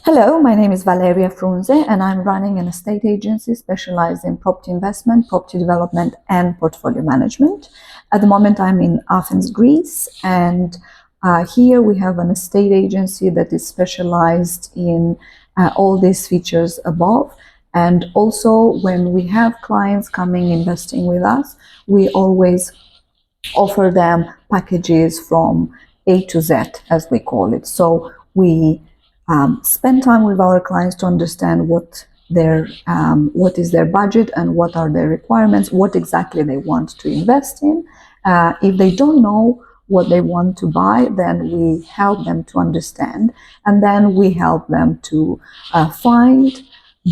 Hello, my name is Valeria Frunze and I'm running an estate agency specialized in property investment, property development and portfolio management. At the moment I'm in Athens, Greece, and here we have an estate agency that is specialized in all these features above. And also when we have clients coming investing with us, we always offer them packages from A to Z, as we call it. So we spend time with our clients to understand what is their budget and what are their requirements, what exactly they want to invest in. If they don't know what they want to buy, then we help them to understand, and then we help them to find,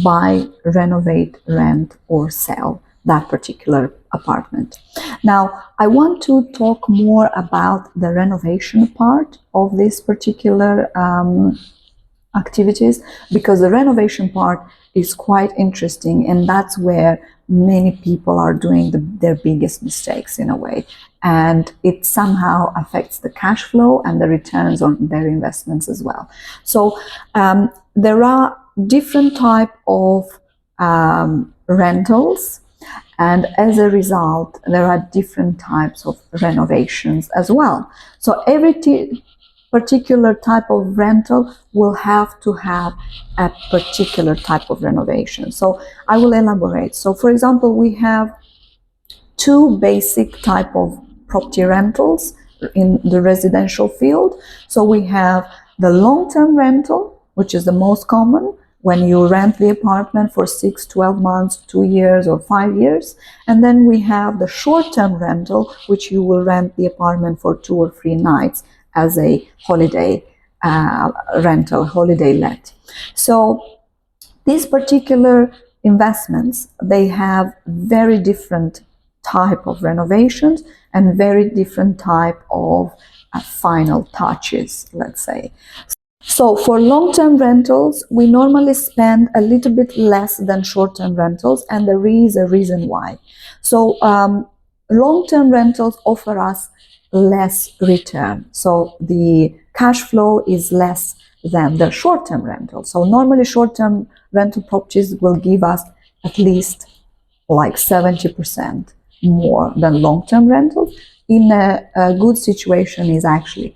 buy, renovate, rent, or sell that particular apartment. Now, I want to talk more about the renovation part of this particular activities, because the renovation part is quite interesting, and that's where many people are doing their biggest mistakes in a way, and it somehow affects the cash flow and the returns on their investments as well. So there are different type of rentals, and as a result there are different types of renovations as well. So every particular type of rental will have to have a particular type of renovation. So I will elaborate. So for example, we have two basic type of property rentals in the residential field. So we have the long-term rental, which is the most common, when you rent the apartment for 6, 12 months, 2 years, or 5 years. And then we have the short-term rental, which you will rent the apartment for 2 or 3 nights as a holiday rental, holiday let. So these particular investments, they have very different type of renovations and very different type of final touches, let's say. So for long-term rentals, we normally spend a little bit less than short-term rentals, and there is a reason why. So long-term rentals offer us less return. So the cash flow is less than the short-term rental. So normally short-term rental properties will give us at least like 70% more than long-term rentals. In a good situation is actually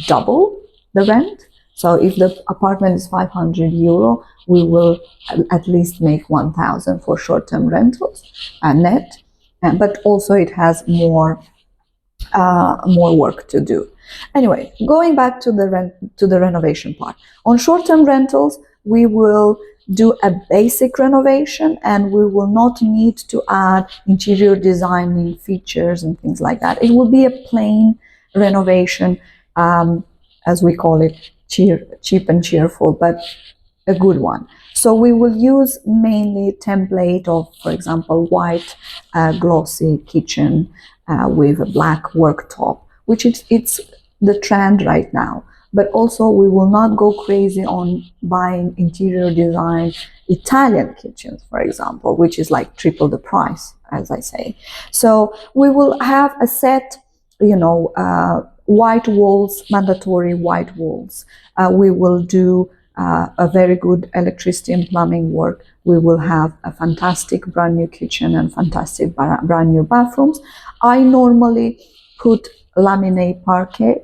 double the rent. So if the apartment is 500 euro, we will at least make 1,000 for short-term rentals net, but also it has more work to do. Anyway, going back to the renovation part. On short-term rentals, we will do a basic renovation, and we will not need to add interior designing features and things like that. It will be a plain renovation, as we call it, cheap and cheerful, but a good one. So we will use mainly template of, for example, white glossy kitchen with a black worktop, which it's the trend right now. But also we will not go crazy on buying interior design Italian kitchens, for example, which is like triple the price, as I say. So we will have a set, white walls, mandatory white walls. We will do a very good electricity and plumbing work. We will have a fantastic brand new kitchen and fantastic brand new bathrooms. I normally put laminate parquet,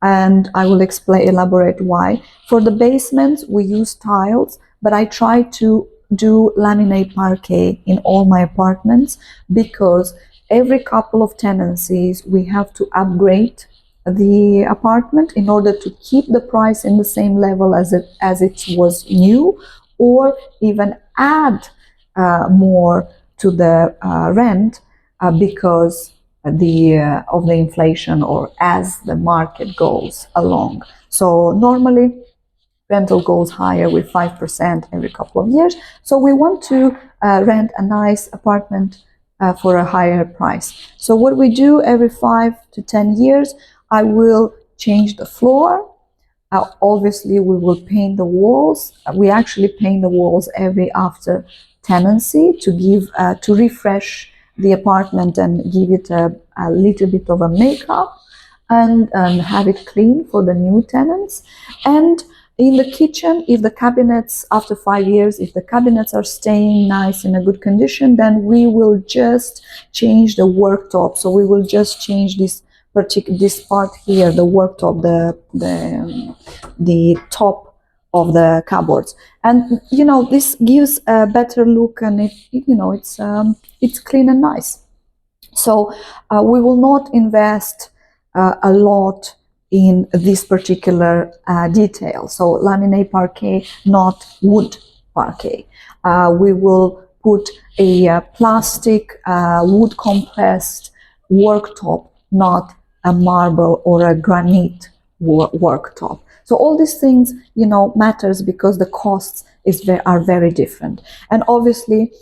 and I will elaborate why. For the basements, we use tiles, but I try to do laminate parquet in all my apartments, because every couple of tenancies we have to upgrade the apartment in order to keep the price in the same level as it was new, or even add more to the rent because of the inflation, or as the market goes along. So normally rental goes higher with 5% every couple of years. So we want to rent a nice apartment for a higher price. So what we do every 5 to 10 years, I will change the floor. Obviously, we will paint the walls. We actually paint the walls every after tenancy to refresh the apartment and give it a little bit of a makeup, and have it clean for the new tenants. And In the kitchen, if the cabinets, after 5 years, if the cabinets are staying nice in a good condition, then we will just change the worktop. So we will just change this part here, the worktop, the top of the cupboards. And this gives a better look, and it's clean and nice. So we will not invest a lot in this particular detail. So laminate parquet, not wood parquet. We will put a plastic wood compressed worktop, not a marble or a granite worktop. So all these things, matters because the costs are very different. And obviously,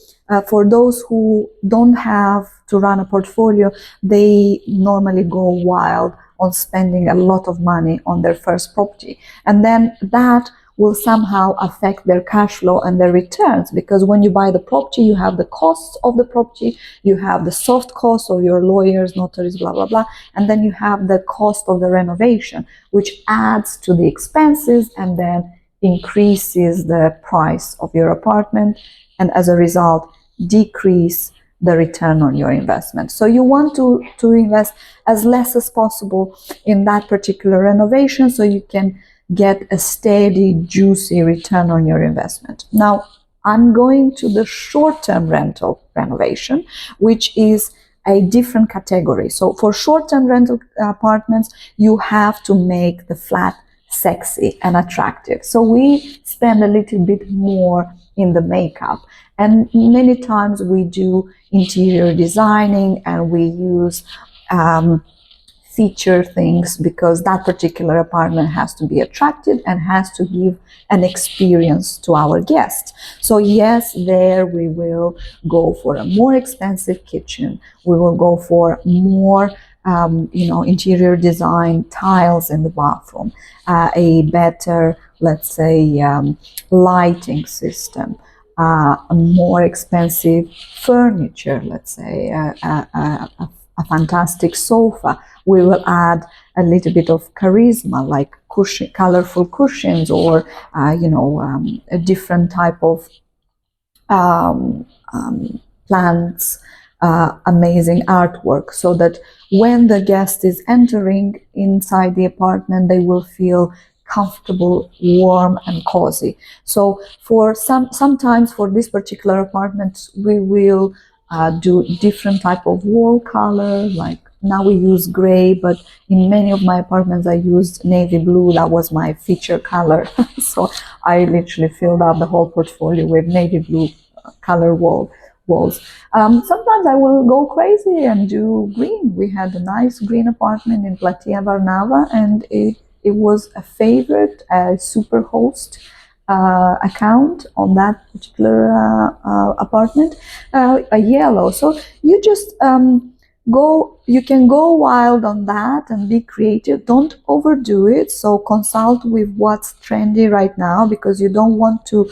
for those who don't have to run a portfolio, they normally go wild on spending a lot of money on their first property. And then that will somehow affect their cash flow and their returns, because when you buy the property, you have the costs of the property, you have the soft costs of your lawyers, notaries, blah, blah, blah, and then you have the cost of the renovation, which adds to the expenses and then increases the price of your apartment, and as a result, decrease the return on your investment. So you want to invest as less as possible in that particular renovation so you can get a steady, juicy return on your investment. Now, I'm going to the short-term rental renovation, which is a different category. So for short-term rental apartments, you have to make the flat sexy and attractive. So we spend a little bit more in the makeup. And many times we do interior designing and we use feature things because that particular apartment has to be attractive and has to give an experience to our guests. So yes, there we will go for a more expensive kitchen. We will go for more interior design tiles in the bathroom, a better, let's say, lighting system, a more expensive furniture, let's say, a fantastic sofa. We will add a little bit of charisma, like colorful cushions, or a different type of plants, amazing artwork, so that when the guest is entering inside the apartment, they will feel comfortable, warm, and cozy. So for sometimes for this particular apartment, we will do different type of wall color. Like now we use gray, but in many of my apartments I used navy blue. That was my feature color. So I literally filled up the whole portfolio with navy blue color walls. Sometimes I will go crazy and do green. We had a nice green apartment in Platia Varnava, and it was a favorite super host account on that particular apartment, a yellow. So you just you can go wild on that and be creative. Don't overdo it. So consult with what's trendy right now, because you don't want to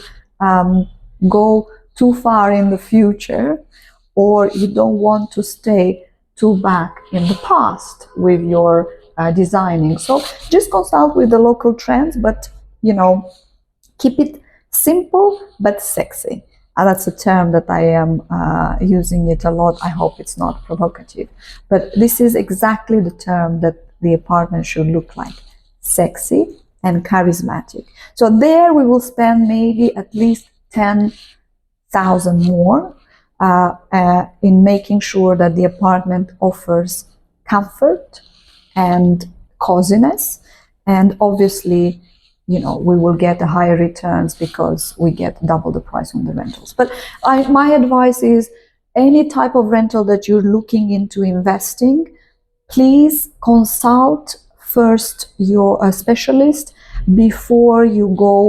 go too far in the future, or you don't want to stay too back in the past with your designing. So just consult with the local trends, but keep it simple but sexy. That's a term that I am using it a lot. I hope it's not provocative, but this is exactly the term that the apartment should look like: sexy and charismatic. So there we will spend maybe at least 10,000 more in making sure that the apartment offers comfort and coziness, and obviously we will get a higher returns because we get double the price on the rentals. But my advice is, any type of rental that you're looking into investing, please consult first your specialist before you go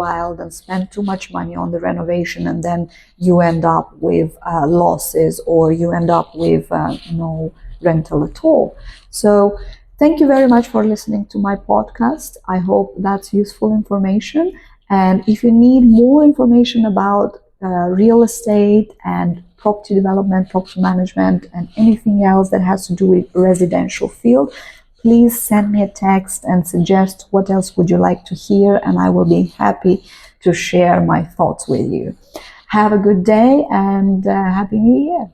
wild and spend too much money on the renovation, and then you end up with losses, or you end up with no rental at all. So thank you very much for listening to my podcast. I hope that's useful information. And if you need more information about real estate and property development, property management, and anything else that has to do with residential field, please send me a text and suggest what else would you like to hear, and I will be happy to share my thoughts with you. Have a good day and Happy New Year.